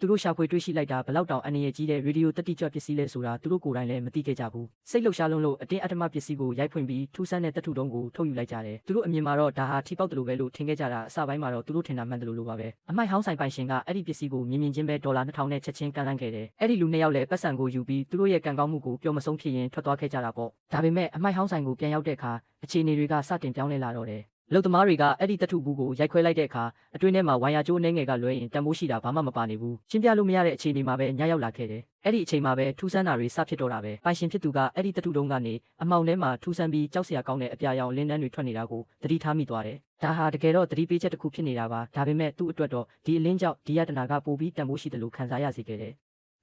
သူတို့ရှာဖွေတွေ့ရှိလိုက်တာဘလောက်တောင်အနေရကြီးတဲ့ရေဒီယိုတက်တိကြွပစ္စည်းလဲဆိုတာသူတို့ကိုယ်တိုင်လည်းမသိခဲ့ကြဘူးစိတ်လှုပ်ရှားလုံးလို့အတင်းအဓမ္မပစ္စည်းကိုရိုက်ဖွင့်ပြီးထူးဆန်းတဲ့တပ်ထုတုံးကိုထုတ်ယူလိုက်ကြတယ်သူတို့အမြင်မှာတော့ဒါဟာထိပေါက်တယ်လို့ပဲလို့ထင်ခဲ့ကြတာအစပိုင်းမှာတော့သူတို့ထင်တာမှန်တယ်လို့ပါပဲအမိုက်ဟောင်းဆိုင်ပိုင်ရှင်ကအဲ့ဒီပစ္စည်းကိုမြင်ချင်းပဲဒေါ်လာ2000နဲ့ချက်ချင်းကန်လန်းခဲ့တယ်အဲ့ဒီလူနှစ်ယောက်လည်းပတ်စံကိုယူပြီးသူတို့ရဲ့ကံကောင်းမှုကိုပျော်မဆုံးဖြစ်ရင်ထွက်သွားခဲ့ကြတာပေါ့ဒါပေမဲ့အမိုက်ဟောင်းဆိုင်ကိုပြန်ရောက်တဲ့အခါအခြေအနေတွေကစတင်ပြောင်းလဲလာတော့တယ်လုံသမားတွေကအဲ့ဒီတထုဘူးကိုရိုက်ခွဲလိုက်တဲ့အခါအတွင်းထဲမှာဝိုင်ယာကျိုးအနေငယ်ကလွဲရင်တန်ဖိုးရှိတာဘာမှမပါနေဘူးရှင်းပြလို့မရတဲ့အခြေအနေမှာပဲညရောက်လာခဲ့တယ်အဲ့ဒီအချိန်မှာပဲထူးဆန်းတာတွေစဖြစ်တော့တာပဲပိုင်ရှင်ဖြစ်သူကအဲ့ဒီတထုတုံးကနေအမောင်ထဲမှာထူးဆန်းပြီးကြောက်စရာကောင်းတဲ့အပြာရောင်လင်းနှန်းတွေထွက်နေတာကိုသတိထားမိသွားတယ်ဒါဟာတကယ်တော့သတိပေးချက်တစ်ခုဖြစ်နေတာပါဒါပေမဲ့သူ့အတွက်တော့ဒီအလင်းကြောင့်ဒီယတနာကပိုပြီးတန်ဖိုးရှိတယ်လို့ခံစားရစေခဲ့တယ်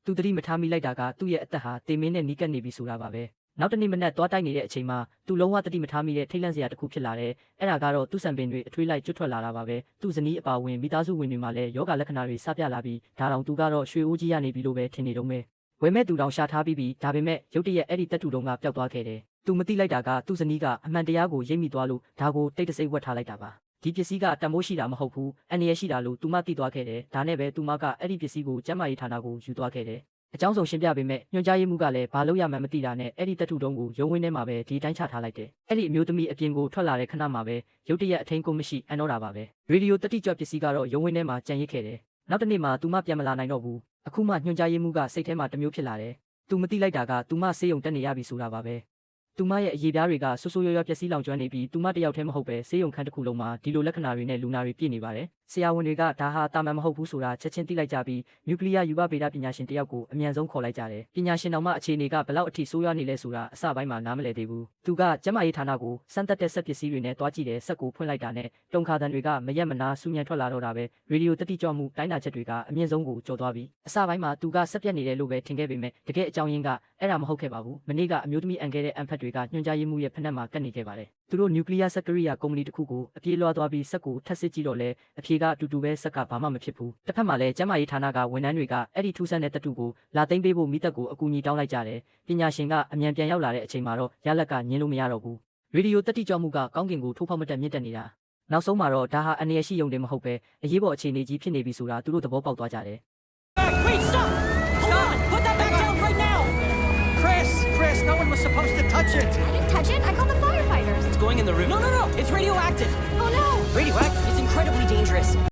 သူသတိမထားမိလိုက်တာကသူ့ရဲ့အသက်ဟာတေမင်းနဲ့နီးကပ်နေပြီဆိုတာပါပဲနောက်တနေ့မနက်သွားတိုက်နေတဲ့အချိန်မှာသူလုံးဝတတိမထားမိတဲ့ထိတ်လန့်စရာတစ်ခုဖြစ်လာတယ်။အဲ့ဒါကတော့သူ့စံပင်တွေအထွေးလိုက်ကျွတ်ထွက်လာတာပါပဲ။သူ့ဇနီးအပါဝင်မိသားစုဝင်တွေမှာလည်းယောဂလက္ခဏာတွေစပြလာပြီးဒါတောင်သူကတော့ရွှေအိုးကြီးရနေပြီလို့ပဲထင်နေတော့မယ်။ဝယ်မဲ့သူတောင်ရှာထားပြီးဒါပေမဲ့ရုတ်တရက်အဲ့ဒီတက်တူတုံးကပျောက်သွားခဲ့တယ်။သူမသိလိုက်တာကသူ့ဇနီးကအမှန်တရားကိုရိပ်မိသွားလို့ဒါကိုတိတ်တဆိတ်ဝတ်ထားလိုက်တာပါ။ဒီပစ္စည်းကတန်ဖိုးရှိတာမဟုတ်ဘူး။အန္တရာယ်ရှိတာလို့သူမသိသွားခဲ့တယ်။ဒါနဲ့ပဲသူမကအဲ့ဒီပစ္စည်းကိုကျမ်းမာရေးဌာနကိုယူသွားခဲ့တယ်။အကြောင်းစုံရှင်းပြပေးမဲ့ညွှန်ကြားရေးမှူးကလည်းဘာလို့ရမှန်းမသိတာနဲ့အဲ့ဒီတက်ထုတုံးကိုရုံးဝင်းထဲမှာပဲဒီတိုင်းချထားလိုက်တယ်။အဲ့ဒီအမျိုးသမီးအပြင်ကိုထွက်လာတဲ့ခဏမှာပဲရုတ်တရက်အထင်းကိုမရှိအန်တော့တာပါပဲ။ရေဒီယိုတက်တိကြွပစ္စည်းကတော့ရုံးဝင်းထဲမှာကြံရစ်ခဲ့တယ်။နောက်တစ်နေ့မှသူမပြန်မလာနိုင်တော့ဘူး။အခုမှညွှန်ကြားရေးမှူးကစိတ်ထဲမှာတမျိုးဖြစ်လာတယ်။သူမသိလိုက်တာကသူမဆေးရုံတက်နေရပြီဆိုတာပါပဲ။သူမရဲ့အရေးပြားတွေကဆိုးဆိုးရွားရွားပျက်စီးလောင်ကျွမ်းနေပြီးသူမတယောက်တည်းမဟုတ်ပဲဆေးရုံခန်းတစ်ခုလုံးမှာဒီလိုလက္ခဏာတွေနဲ့လူနာတွေပြည့်နေပါတယ်။ဆရာဝန်တွေကဒါဟာတာမန်မဟုတ်ဘူးဆိုတာချက်ချင်းသိလိုက်ကြပြီးနျူကလ িয়ার ယူပဗေဒပညာရှင်တယောက်ကိုအမြန်ဆုံးခေါ်လိုက်ကြတယ်။ပညာရှင်တော်မှအခြေအနေကဘလောက်အထိဆိုးရွားနေလဲဆိုတာအစပိုင်းမှာနားမလည်သေးဘူး။သူကကျမရေးဌာနကိုစမ်းသပ်တဲ့စက်ပစ္စည်းတွေနဲ့တွားကြည့်တဲ့စက်ကိုဖွင့်လိုက်တာနဲ့တုံခါတန်တွေကမရက်မနာဆူညံထွက်လာတော့တာပဲရေဒီယိုတက်တိကြွမှုတိုင်းတာချက်တွေကအမြင့်ဆုံးကိုကျော်သွားပြီးအစပိုင်းမှာသူကစက်ပြက်နေတယ်လို့ပဲထင်ခဲ့ပေမဲ့တကယ်အကြောင်းရင်းကအဲ့ဒါမဟုတ်ခဲ့ပါဘူး။မနေ့ကအမျိုးသမီးအန်ခဲ့တဲ့အန်ဖက်တွေကညွှန်ကြားရေးမှူးရဲ့ဖက်နှက်မှာကတ်နေခဲ့ပါတယ်။သူတို့နျူကလ িয়ার စက်ကရိယာကုမ္ပဏီတစ်ခုကိုအပြေးလွှားသွားပြီးစက်ကိုထပ်စစ်ကြည့်တော့လဲအဖြေကအတူတူပဲစက်ကဘာမှမဖြစ်ဘူး။တစ်ဖက်မှာလည်းကျမ်းမာရေးဌာနကဝန်ထမ်းတွေကအဲ့ဒီထူးဆန်းတဲ့တတုကိုလာသိမ်းပေးဖို့မိသက်ကိုအကူအညီတောင်းလိုက်ကြတယ်။ပညာရှင်ကအမြန်ပြန်ရောက်လာတဲ့အချိန်မှာတော့ရလက်ကညင်းလို့မရတော့ဘူး။ရေဒီယိုတက်တိကြွမှုကကောင်းကင်ကိုထိုးဖောက်မတက်မြင့်တက်နေတာ။နောက်ဆုံးမှာတော့ဒါဟာအန္တရာယ်ရှိရုံတင်မဟုတ်ပဲအရေးပေါ်အခြေအနေကြီးဖြစ်နေပြီဆိုတာသူတို့သဘောပေါက်သွားကြတယ်။ Wait, stop! Hold on! Put that back down right now! Chris, no one was supposed to touch it. I didn't touch it. I called the firefighters. It's going in the room. No, it's radioactive. Oh no! Radioactive? It's incredibly dangerous.